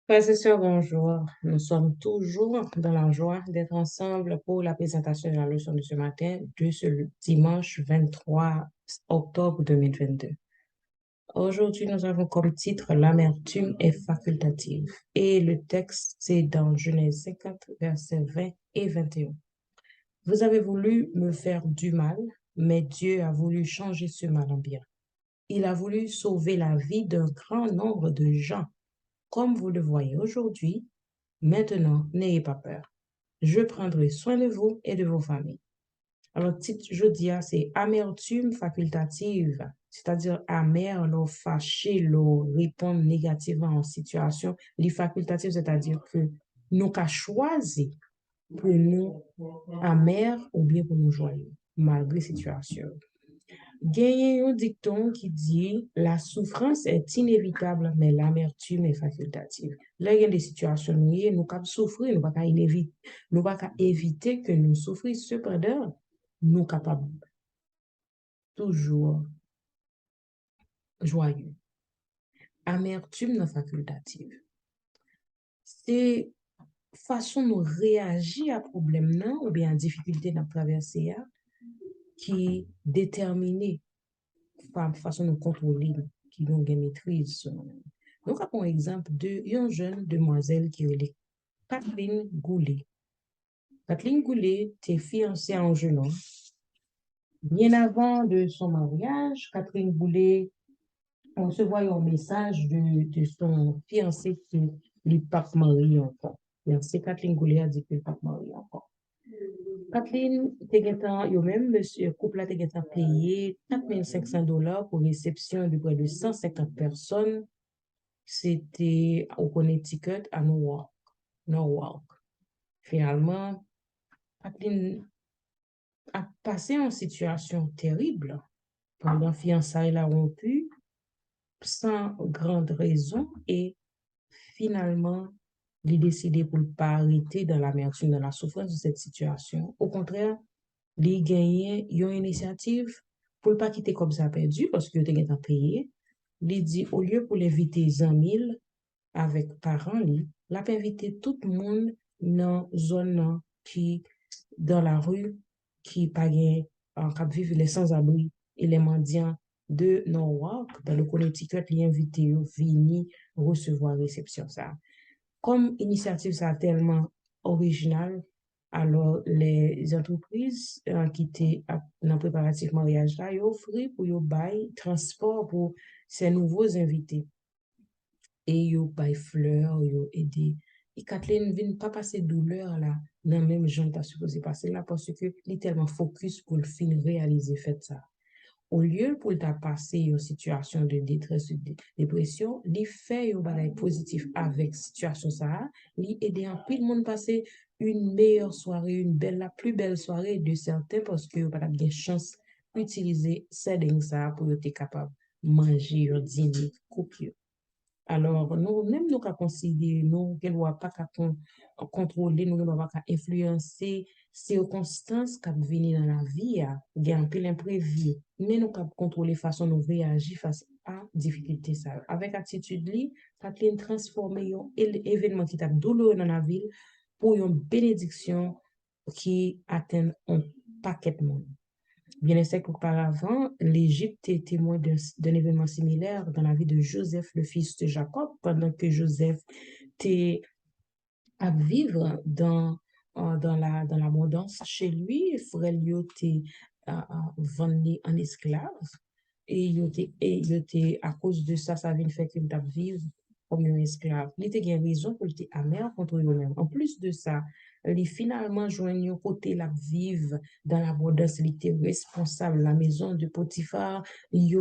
Frères et sœurs, bonjour. Nous sommes toujours dans la joie d'être ensemble pour la présentation de la leçon de ce matin, de ce dimanche 23 octobre 2022. Aujourd'hui, nous avons comme titre L'amertume est facultative. Et le texte, c'est dans Genèse 50, versets 20 et 21. Vous avez voulu me faire du mal, mais Dieu a voulu changer ce mal en bien. Il a voulu sauver la vie d'un grand nombre de gens. Comme vous le voyez aujourd'hui, maintenant, n'ayez pas peur. Je prendrai soin de vous et de vos familles. Alors, titre jeudi, c'est amertume facultative, c'est-à-dire amer, l'eau fâché, l'eau répondre négativement en situation. Les facultatives, c'est-à-dire que nous qu'à choisir pour nous amer ou bien pour nous joyeux, malgré situation. Gagné un dicton qui dit la souffrance est inévitable, mais l'amertume est facultative. Là, il y a des situations où nous pouvons souffrir, nous pas éviter que nous souffrions. Cependant, nous sommes capables toujours joyeux. Amertume non facultative. C'est façon de réagir à problème non ou bien à difficulté dans traverser qui détermine par façon de contrôler qui ont une maîtrise sur nous. Donc, un exemple de une jeune demoiselle qui est Kathleen Goulet. Kathleen Goulet était fiancée à un jeune homme. Bien avant de son mariage, Catherine Goulet recevait un message de son fiancé qui n'est pas marié encore. Fiancé Kathleen Goulet a dit qu'il n'est pas marié encore. Kathleen, yo même, monsieur, couple a payé $4 500 pour réception de près de 150 personnes. C'était au Connecticut, à Newark. Norwalk. Finalement, Kathleen a passé en situation terrible pendant fiançailles la rompu, sans grande raison, et finalement, il a décidé pour ne pas arrêter dans l'amertume, dans la souffrance de cette situation. Au contraire, il a gagné une initiative pour ne pas quitter comme ça perdu, parce qu'il était payé. Il dit, au lieu pour l'éviter 100 000 avec parents, il a invité tout le monde dans une zone qui, dans la rue, qui payait en cap vivre les sans-abri et les mendiants de Norwalk, dans le Connecticut, il a invité à venir recevoir réception ça. Comme initiative ça tellement originale, alors les entreprises qui étaient dans le préparatif mariage là, ils offrent pour ils bail transport pour ces nouveaux invités et ils bail fleurs, ils aider. Et Kathleen vient pas passer douleur là, dans le même genre pas supposé passer là parce que il est tellement focus pour le fin réaliser fait ça. Au lieu pour ta passer une situation de détresse ou de dépression, il fait un bagage positif avec situation ça, il aide un peu le monde passer une meilleure soirée, la plus belle soirée de certains parce que pas bien chance utiliser setting ça pour être capable manger un dîner copieux. Alors, nous, même nous qu'à considérer, nous, qu'elle ne doit pas qu'à contrôler, nous ne doit pas qu'à influencer circonstances qui viennent dans la vie, il y a un peu l'imprévu, mais nous qu'à contrôler façon nous réagir face à difficulté ça. Avec attitude li, Kathleen transformer un événement qui t'a douloureux dans la ville pour une bénédiction qui atteint un paquet de monde. Bien un siècle auparavant, l'Égypte est témoin d'un événement similaire dans la vie de Joseph, le fils de Jacob, pendant que Joseph était à vivre dans l'abondance chez lui, frère lui était vendu en esclave et à cause de ça, ça vient faire qu'il t'a vivre comme un esclave. Il était une raison pour être amer contre lui-même. En plus de ça, il finalement joignent côté la vive dans l'abondance, il était responsable de la maison de Potiphar, il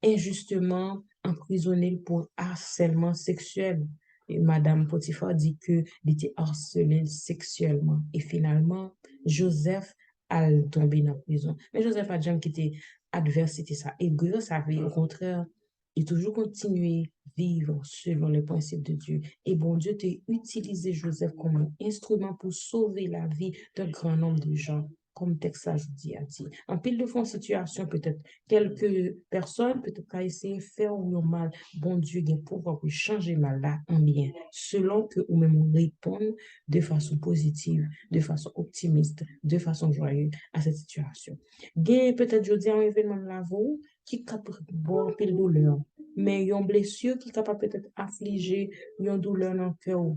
injustement emprisonné pour harcèlement sexuel. Et Madame Potiphar dit que il était harcelé sexuellement. Et finalement, Joseph a tombé dans la prison. Mais Joseph a jamais quitté adversité ça. Et grâce à lui, au contraire, il toujours continué à vivre selon les principes de Dieu. Et bon Dieu t'a utilisé Joseph comme un instrument pour sauver la vie d'un grand nombre de gens. comme texte a dit. En pile de fois, situation, peut-être, quelques personnes, peut-être, qu'à essayer de faire ou mal, bon Dieu, il pouvoir pour changer mal là en bien, selon que ou même on répond de façon positive, de façon optimiste, de façon joyeuse à cette situation. Gain, peut-être, je dis un événement de la vie qui est capable de bon pile douleur, mais il y a une blessure qui est capable peut-être affliger, il y a une douleur dans le cœur,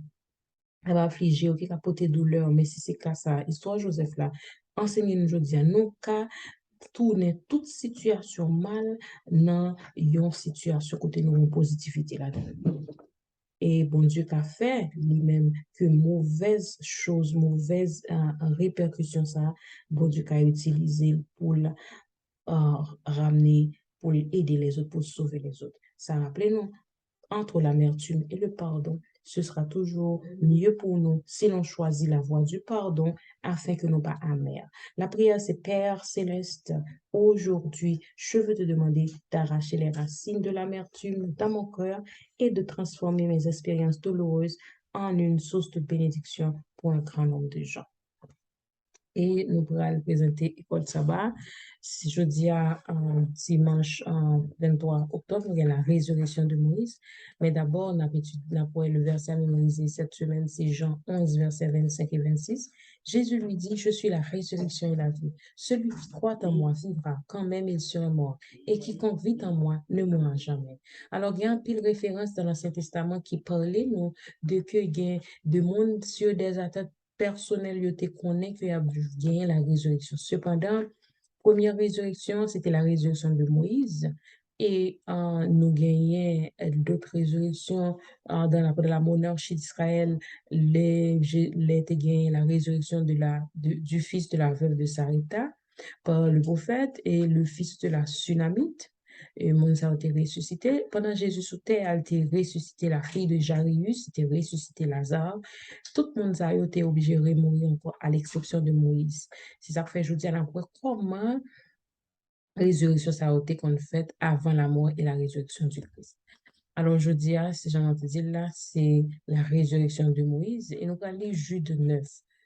elle va affliger, qui a porté douleur, mais si c'est cas ça, histoire Joseph là, enseignez-nous aujourd'hui, nous, qu'à tourner toute situation mal dans une situation côté nous une positivité là-dedans. Et bon Dieu qu'a fait lui-même que mauvaise chose, mauvaise répercussion ça, bon Dieu qu'a utilisé pour ramener, pour aider les autres, pour sauver les autres. Ça rappelez-nous, entre l'amertume et le pardon, ce sera toujours mieux pour nous si l'on choisit la voie du pardon afin que nous pas amers. La prière, c'est Père céleste, aujourd'hui, je veux te demander d'arracher les racines de l'amertume dans mon cœur et de transformer mes expériences douloureuses en une source de bénédiction pour un grand nombre de gens. Et nous pourrons présenter École Sabbat. Si je dis à dimanche 23 octobre, il y a la résurrection de Moïse. Mais d'abord, on a le verset à mémoriser cette semaine, c'est Jean 11, versets 25 et 26. Jésus lui dit, je suis la résurrection et la vie. Celui qui croit en moi vivra quand même il sera mort. Et quiconque vit en moi ne mourra jamais. Alors, il y a un pile référence dans l'Ancien Testament qui parlait nous, de que il y a de monde sur des attaques personnel, yo te connaît qu'il a gagné la résurrection. Cependant, première résurrection, c'était la résurrection de Moïse. Et nous gagnons d'autres résurrections dans la monarchie d'Israël. La résurrection du fils de la veuve de Sarita par le prophète et le fils de la Sunamite. Et Moïse a été ressuscité. Pendant Jésus sous terre, a été ressuscité la fille de Jairus, a été ressuscité Lazare. Tout le monde a été obligé de mourir encore, à l'exception de Moïse. C'est ça que fait, je dis à la fois, comment la résurrection ça a été qu'on fait avant la mort et la résurrection du Christ. Alors, je dis, si j'en ai dit là, c'est la résurrection de Moïse. Et nous allons lire Jude 9.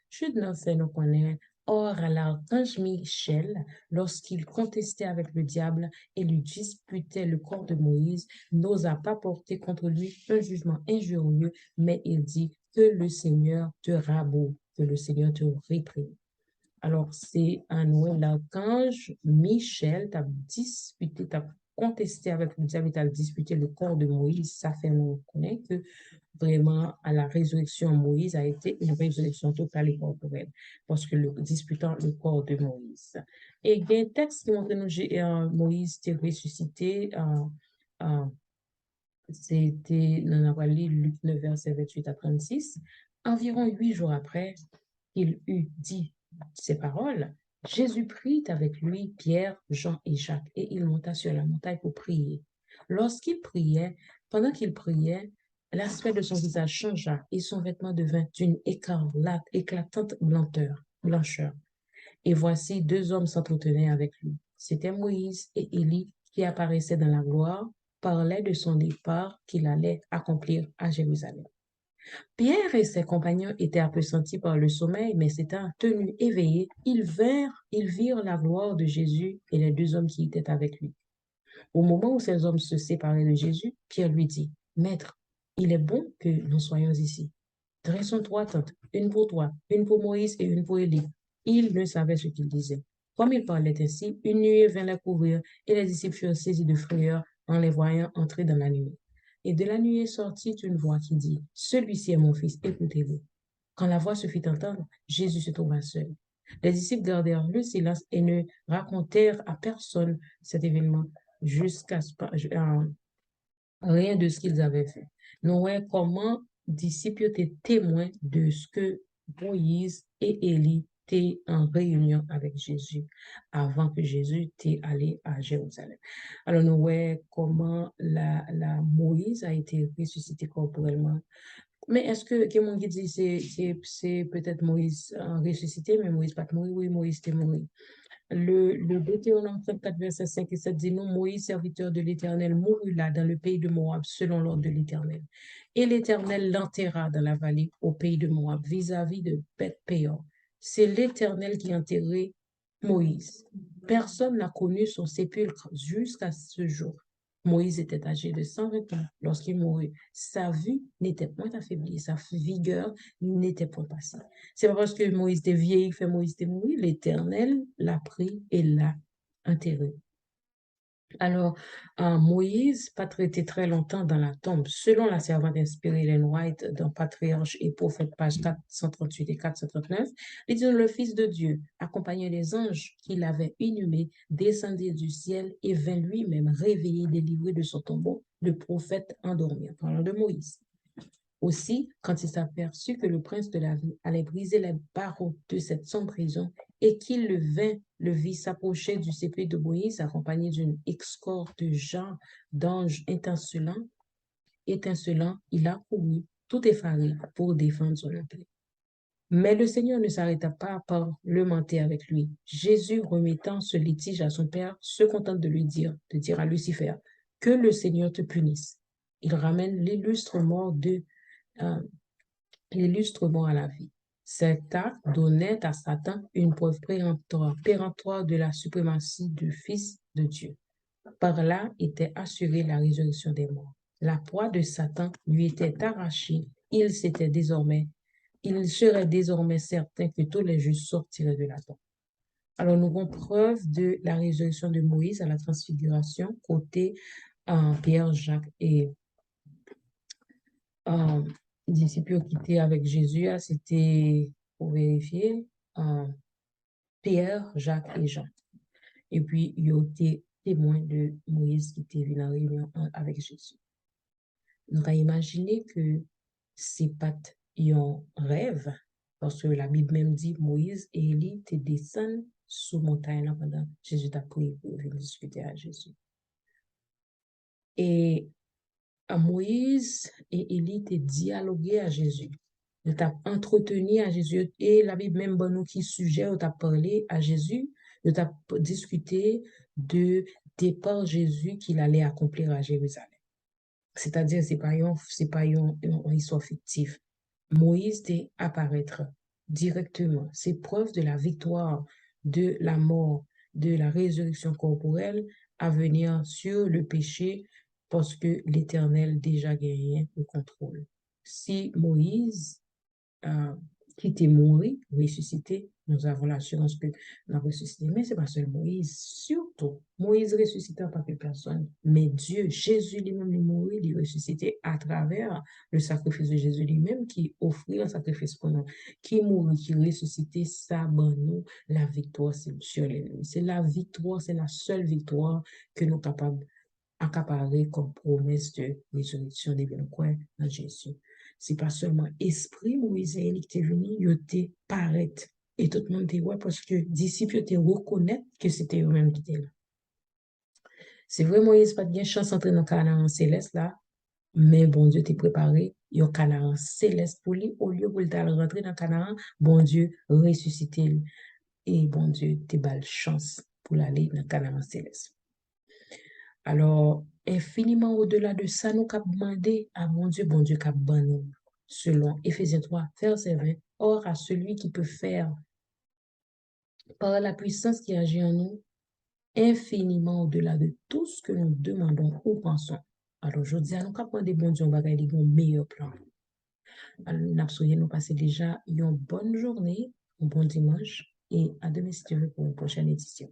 Jude 9, c'est nous connaît. Or, à l'archange Michel, lorsqu'il contestait avec le diable et lui disputait le corps de Moïse, n'osa pas porter contre lui un jugement injurieux, mais il dit que le Seigneur te rabote, que le Seigneur te réprime. Alors, c'est un nouvel l'archange Michel, tu as disputé, tu as contesté avec le diable, tu as disputé le corps de Moïse. Ça fait nous connaître que vraiment, à la résurrection, Moïse a été une résurrection totale et corporelle, parce que le disputant le corps de Moïse. Et il y a un texte qui montre que Moïse était ressuscité. C'était dans la Luc 9, verset 28 à 36. Environ 8 jours après qu'il eut dit ces paroles, Jésus prit avec lui Pierre, Jean et Jacques, et il monta sur la montagne pour prier. Lorsqu'il priait, pendant qu'il priait, l'aspect de son visage changea et son vêtement devint d'une éclatante blancheur. Et voici deux hommes s'entretenaient avec lui. C'était Moïse et Élie qui apparaissaient dans la gloire, parlaient de son départ qu'il allait accomplir à Jérusalem. Pierre et ses compagnons étaient appesantis par le sommeil, mais s'étant tenus éveillés, ils virent la gloire de Jésus et les deux hommes qui étaient avec lui. Au moment où ces hommes se séparaient de Jésus, Pierre lui dit, Maître, il est bon que nous soyons ici. Dressons trois tentes, une pour toi, une pour Moïse et une pour Élie. Il ne savait ce qu'il disait. Comme il parlait ainsi, une nuée vint les couvrir et les disciples furent saisis de frayeur en les voyant entrer dans la nuée. Et de la nuée sortit une voix qui dit, Celui-ci est mon fils, écoutez-le. Quand la voix se fit entendre, Jésus se trouva seul. Les disciples gardèrent le silence et ne racontèrent à personne cet événement jusqu'à rien de ce qu'ils avaient fait. Nous voyons comment disciples étaient témoins de ce que Moïse et Élie étaient en réunion avec Jésus avant que Jésus était allé à Jérusalem. Alors nous voyons comment la Moïse a été ressuscité corporellement. Mais est-ce que mon guide dit c'est peut-être Moïse ressuscité, mais Moïse pas mort? Oui, Moïse était mort. Le Deutéronome 34, verset 5 et 7 dit, non, Moïse, serviteur de l'Éternel, mourut là dans le pays de Moab, selon l'ordre de l'Éternel. Et l'Éternel l'enterra dans la vallée au pays de Moab, vis-à-vis de Beth-Péor. C'est l'Éternel qui a enterré Moïse. Personne n'a connu son sépulcre jusqu'à ce jour. Moïse était âgé de 120 ans lorsqu'il mourut. Sa vue n'était point affaiblie, sa vigueur n'était point passée. C'est pas parce que Moïse était vieilli que Moïse était mort. L'Éternel l'a pris et l'a enterré. Alors, Moïse, pas traité très longtemps dans la tombe. Selon la servante inspirée Ellen White dans Patriarche et Prophète, page 438 et 439, il dit le Fils de Dieu, accompagné des anges qu'il avait inhumés, descendit du ciel et vint lui-même réveiller, délivrer de son tombeau le prophète endormi, en parlant de Moïse. Aussi, quand il s'aperçut que le prince de la vie allait briser les barreaux de cette sombre prison et qu'il le vit s'approcher du sépulcre de Moïse accompagné d'une escorte de gens, d'anges étincelants, il a couru tout effaré pour défendre son empire. Mais le Seigneur ne s'arrêta pas à parlementer avec lui. Jésus, remettant ce litige à son Père, se contente de dire à Lucifer, que le Seigneur te punisse. Il ramène l'illustre mort à la vie. Cet acte donnait à Satan une preuve péremptoire de la suprématie du Fils de Dieu. Par là était assurée la résurrection des morts. La proie de Satan lui était arrachée. Il serait désormais certain que tous les justes sortiraient de la tombe. Alors, nous avons preuve de la résurrection de Moïse à la transfiguration, côté Pierre, Jacques et disciples qui étaient avec Jésus, c'était, pour vérifier, Pierre, Jacques et Jean. Et puis, il y a été témoin de Moïse qui était venu en réunion avec Jésus. Nous avons imaginé que c'est pas un rêve, parce que la Bible même dit Moïse et Élie te descendent sous montagne pendant Jésus t'a pris pour venir discuter à Jésus. Et à Moïse et Élie te dialogué à Jésus. Ils t'a entretenu à Jésus. Et la Bible même, bon, nous qui sujet, on t'a parlé à Jésus, on t'a discuté de départ Jésus qu'il allait accomplir à Jérusalem. C'est-à-dire, c'est pas une histoire fictive. Moïse t'est apparaître directement. C'est preuve de la victoire, de la mort, de la résurrection corporelle à venir sur le péché parce que l'Éternel déjà gagné le contrôle. Si Moïse qui était mort, ressuscité, nous avons l'assurance que nous avons ressuscité. Mais ce n'est pas seulement Moïse, surtout Moïse ressuscité en tant que personne, mais Dieu, Jésus lui-même, il mourit, il est ressuscité à travers le sacrifice de Jésus lui-même qui offrit un sacrifice pour nous, qui mourit, qui ressuscité, ça, ben nous, la victoire, c'est sur l'ennemi. C'est la victoire, c'est la seule victoire que nous sommes capables accaparer comme promesse de résurrection des bien quoi dans Jésus. C'est pas seulement esprit Moïse qui est venu, il était paraître. Et tout le monde était ouais parce que disciples étaient reconnaître que c'était eux-mêmes qui étaient là. C'est vrai, Moïse pas de bien chance d'entrer dans le Canaan céleste là, mais bon Dieu t'est préparé, il y a un Canaan céleste pour lui, au lieu pour le rentrer dans le Canaan, bon Dieu ressuscité et bon Dieu t'es balle chance pour aller dans le Canaan céleste. Alors, infiniment au-delà de ça, nous avons demandé à mon Dieu qu'a nous, selon Éphésiens 3, verset 20. Or, à celui qui peut faire, par la puissance qui agit en nous, infiniment au-delà de tout ce que nous demandons ou pensons. Alors, je dis à nous, quand des bon Dieu, on va gagner un meilleur plan. Alors, nous passer déjà une bonne journée, un bon dimanche, et à demain si tu veux pour une prochaine édition.